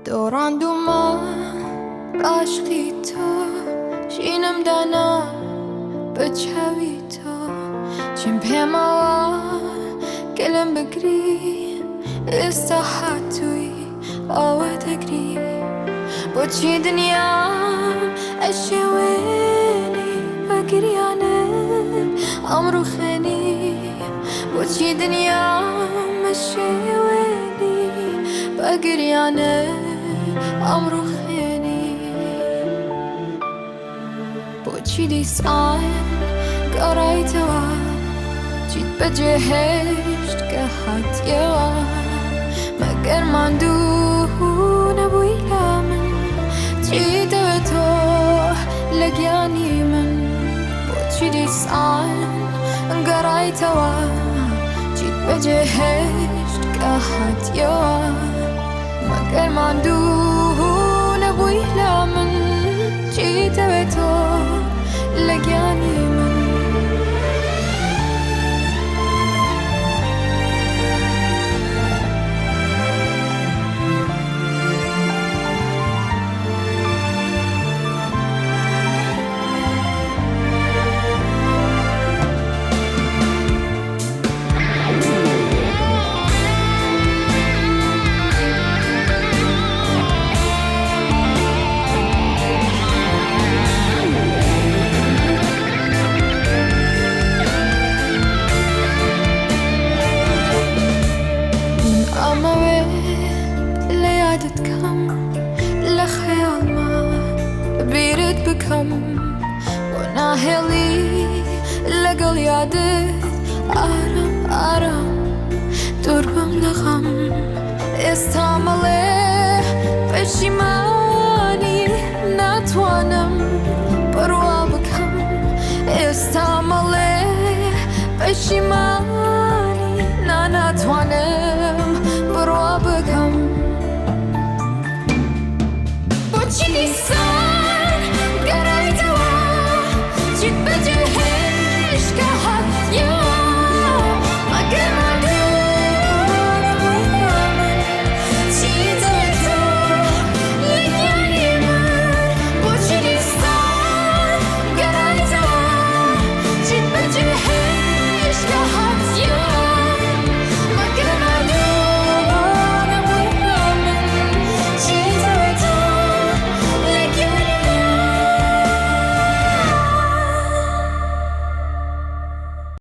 دوران دوما عشقی تو شینم دانا بچوی تو چیم پیما گلم بگری استحات توی آوه تگری با چی دنیام اشوینی بگریانم امرو خینی با چی دنیام اشوینی بگریانم امرو خینی با چی دیسان گرای توا چیت بجهشت که حد یوا مگر من دو نبویلا من چی دوی تو لگیانی من با چی دیسان گرای توا چیت بجهشت که حد یوا مگر من دو نبویلا من چی دوی تو لگیانی من بكم وانا هلي لقل يادت آرام آرام دربم لغم استعمله پشیمانی نتوانم بروا بکم استعمله پشیمانی